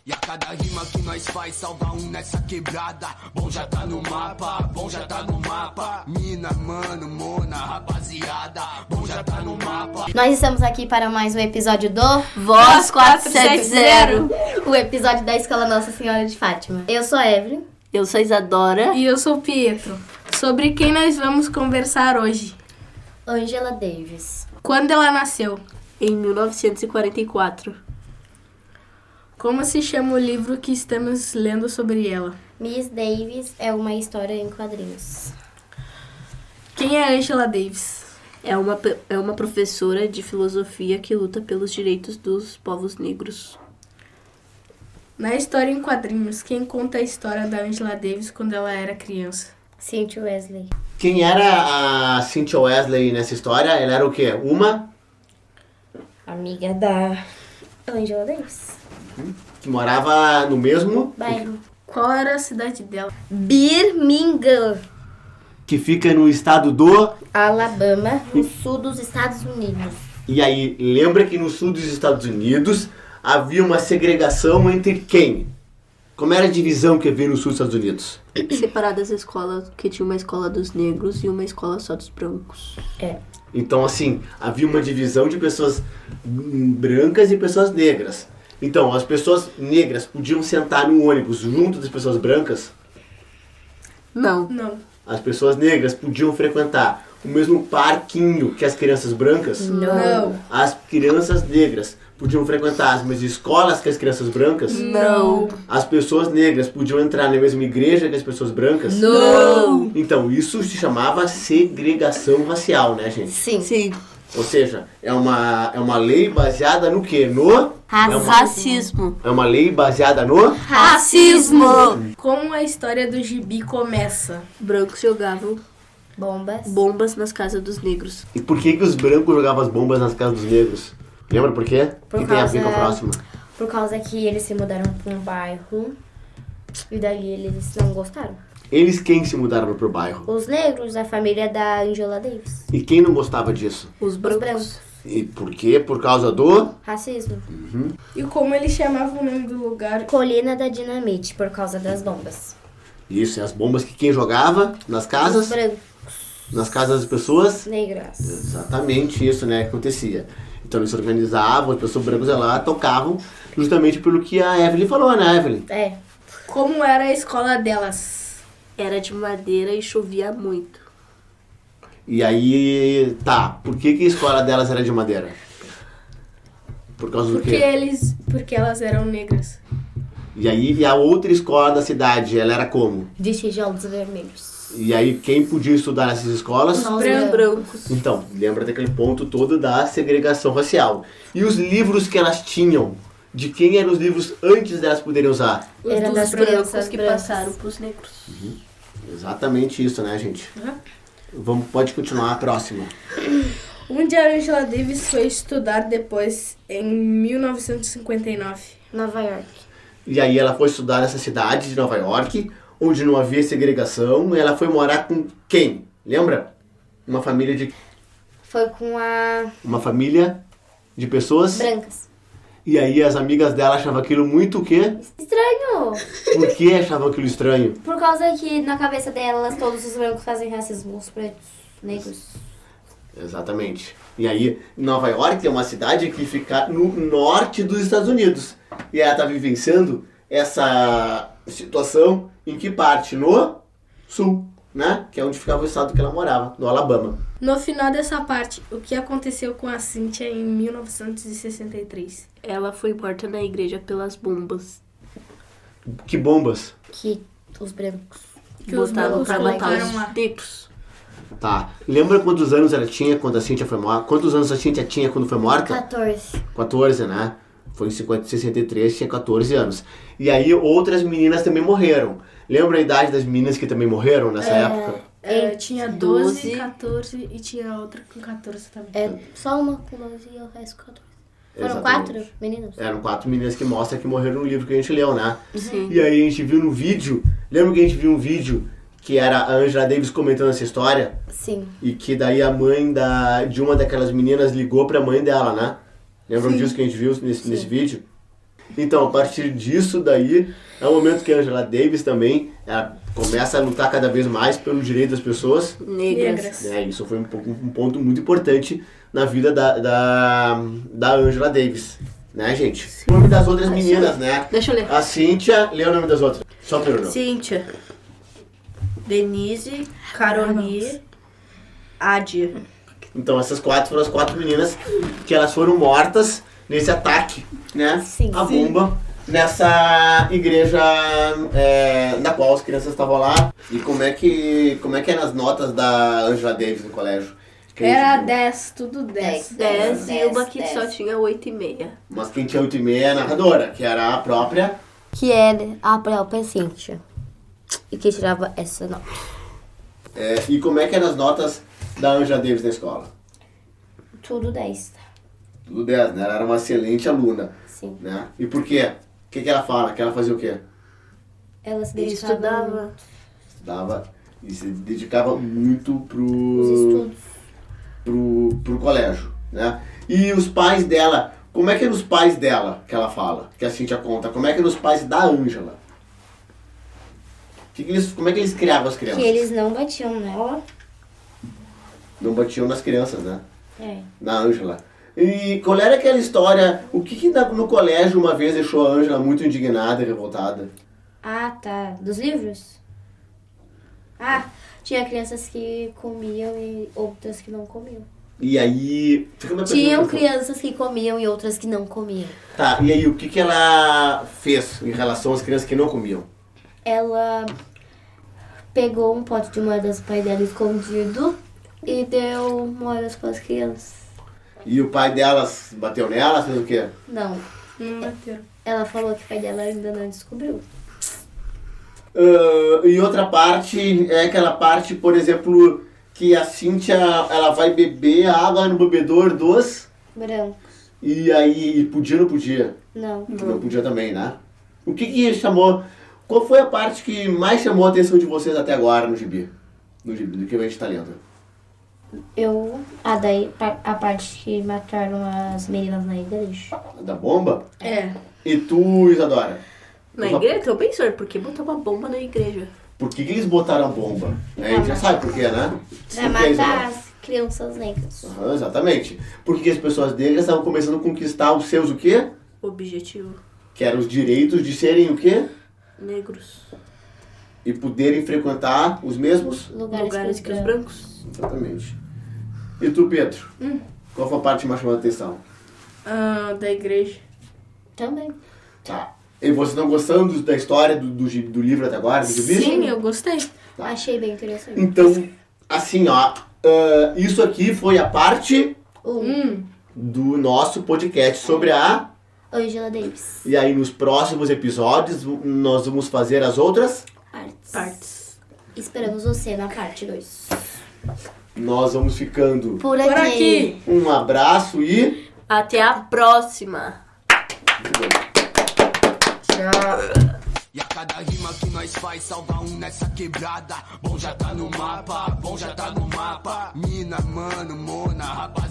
E a cada rima que nós faz, salva um nessa quebrada. Bom já tá no mapa, bom já tá no mapa. Mina, mano, mona, rapaziada. Bom já tá no mapa. Nós estamos aqui para mais um episódio do Voz 470. O episódio da Escola Nossa Senhora de Fátima. Eu sou a Evelyn. Eu sou a Isadora. E eu sou o Pietro. Sobre quem nós vamos conversar hoje? Angela Davis. Quando ela nasceu? Em 1944. Como se chama o livro que estamos lendo sobre ela? Miss Davis é uma história em quadrinhos. Quem é Angela Davis? É uma professora de filosofia que luta pelos direitos dos povos negros. Na história em quadrinhos, quem conta a história da Angela Davis quando ela era criança? Cynthia Wesley. Quem era a Cynthia Wesley nessa história? Ela era o quê? Uma Amiga da Angela Davis. que morava no mesmo, Bairro. Qual era a cidade dela? Birmingham, que fica no estado do... Alabama, no sul dos Estados Unidos. E aí, lembra que no sul dos Estados Unidos havia uma segregação entre quem? Como era a divisão que havia no sul dos Estados Unidos? Separadas as escolas, que tinha uma escola dos negros e uma escola só dos brancos. Então, assim, havia uma divisão de pessoas brancas e pessoas negras. Então, as pessoas negras podiam sentar no ônibus junto das pessoas brancas. Não. Não. As pessoas negras podiam frequentar o mesmo parquinho que as crianças brancas. Não. As crianças negras podiam frequentar as mesmas escolas que as crianças brancas. Não. As pessoas negras podiam entrar na mesma igreja que as pessoas brancas. Não. Então, isso se chamava segregação racial, né, gente? Sim. Ou seja, é uma lei baseada no quê? Racismo. É uma lei baseada no... Racismo. Como a história do gibi começa? Brancos jogavam Bombas. bombas nas casas dos negros. E por que os brancos jogavam as bombas nas casas dos negros? Lembra por quê? Por Que tem a ver com a causa- próxima. Por causa que eles se mudaram para um bairro e daí eles não gostaram. Eles quem se mudaram pro bairro? Os negros, a família da Angela Davis. E quem não gostava disso? Os Os brancos. brancos. E por quê? Por causa do... Racismo. E como eles chamavam o nome do lugar? Colina da Dinamite, por causa das bombas. Isso, e as bombas que quem jogava nas Os casas? brancos, Nas casas das pessoas? negras. Exatamente isso, né, que acontecia. Então eles se organizavam, as pessoas brancas lá tocavam, justamente pelo que a Evelyn falou, né, Evelyn? Como era a escola delas? Era de madeira e chovia muito. E aí, tá, por que a escola delas era de madeira? Por causa do quê? Porque elas eram negras. E aí, e a outra escola da cidade, ela era como? De tijolos vermelhos. E aí, quem podia estudar nessas escolas? Os Brancos. Então, lembra daquele ponto todo da segregação racial. E os livros que elas tinham? De quem eram os livros antes delas poderem usar? Era Os das brancos crianças que brancas. passaram pros negros. Exatamente isso, né, gente? Pode continuar a próxima. Onde a Angela Davis foi estudar depois, em 1959? Nova York. E aí ela foi estudar nessa cidade de Nova York, onde não havia segregação, e ela foi morar com quem? Lembra? Uma família de... Foi com a Uma família de pessoas... brancas. E aí as amigas dela achavam aquilo muito o quê? Estranho. Por que achavam aquilo estranho? Por causa que na cabeça delas todos os brancos fazem racismo. Os pretos, negros. Exatamente. E aí, Nova York é uma cidade que fica no norte dos Estados Unidos. E ela está vivenciando essa situação em que parte? No sul, né? Que é onde ficava o estado que ela morava, no Alabama. No final dessa parte, o que aconteceu com a Cynthia em 1963? Ela foi morta na igreja pelas bombas. Que bombas? Que os brancos. Que os Botavam brancos pra matar colocaram os lá. negros. Tá. Lembra quantos anos ela tinha quando a Cynthia foi morta? Quantos anos a Cynthia tinha quando foi morta? 14. 14, né? Foi em 63, tinha 14 anos. E aí outras meninas também morreram. Lembra a idade das meninas que também morreram nessa época? Tinha 12, 12. 14 e tinha outra com 14 também. É só uma com 12 e o resto com 14. Foram Exatamente. 4 meninos? Eram 4 meninas que mostram que morreram no livro que a gente leu, né? Sim. E aí a gente viu no vídeo, lembra que a gente viu um vídeo que era a Angela Davis comentando essa história? Sim. E que daí a mãe de uma daquelas meninas ligou pra mãe dela, né? Lembram disso que a gente viu nesse vídeo? Então, a partir disso daí, é o momento que a Angela Davis também ela começa a lutar cada vez mais pelo direito das pessoas. Negras. Isso foi um ponto muito importante na vida da Angela Davis, né, gente? O nome das outras meninas, né? Deixa eu ler. A Cíntia, lê o nome das outras. Só o primeiro nome. Cíntia, Denise, Caroli, Adia. Então, essas 4 foram as 4 meninas que elas foram mortas nesse ataque, né? Sim. A bomba, nessa igreja na qual as crianças estavam lá. E como é que eram as notas da Angela Davis no colégio? Que a gente Era viu? 10, tudo 10. 10 e uma que 10. só tinha 8,5. Mas quem tinha 8,5 é a narradora, que era a própria. Que era a própria Cíntia. E que tirava essa nota. E como é que eram as notas da Angela Davis na escola? Tudo 10. Tudo 10, né? Ela era uma excelente aluna, Sim. né? E por quê? O que ela fala? Que ela fazia o quê? Ela se E dedicava estudava. Estudava e se dedicava muito aos estudos. pro colégio, né? E os pais dela, como é que eram os pais dela, que ela fala, que a Cíntia conta? Como é que eram os pais da Ângela? Como é que eles criavam as crianças? Que eles não batiam nela. Não batiam nas crianças, né? É. Na Ângela. E qual era aquela história, o que no colégio uma vez deixou a Ângela muito indignada e revoltada? Ah, tá. Dos livros? Ah, tinha crianças que comiam e outras que não comiam. E aí... fica uma Tinham pergunta. crianças que comiam e outras que não comiam. Tá, e aí o que ela fez em relação às crianças que não comiam? Ela pegou um pote de moedas do pai dela escondido e deu moedas para as crianças. E o pai delas bateu nelas, fez o quê? Não, Não bateram. ela falou que o pai dela ainda não descobriu. E outra parte é aquela parte, por exemplo, que a Cíntia ela vai beber a água no bebedor dos... Branco. E aí, podia ou não podia? Não. Não podia também, né? O que chamou... Qual foi a parte que mais chamou a atenção de vocês até agora no gibi? No gibi, do que a gente tá lendo? A parte que mataram as meninas na igreja. Da bomba? É. E tu, Isadora? Na igreja? Tô pensando, por que botar uma bomba na igreja? Por que eles botaram a bomba? A gente já sabe por quê, né? Pra Por que, Isadora? matar as crianças negras. Aham, exatamente. Porque as pessoas negras estavam começando a conquistar os seus o quê? Objetivo. Que eram os direitos de serem o quê? Negros. E poderem frequentar os mesmos? Lugares que os brancos. Exatamente. E tu, Pedro? Qual foi a parte que mais chamou a atenção? Ah, da igreja. Também. Tá. E vocês estão gostando da história do livro até agora? Do gibi? Sim, eu gostei. Achei bem interessante. Então, assim, ó. Isso aqui foi a parte do nosso podcast sobre a... Angela Davis. E aí, nos próximos episódios, nós vamos fazer as outras. Partes. Esperamos você na parte 2. Nós vamos ficando. Por Por aqui. Um abraço e... Até a próxima. E a cada rima que nós faz, salva um nessa quebrada. Bom já tá no mapa, bom já tá no mapa. Mina, mano, mona, rapaziada.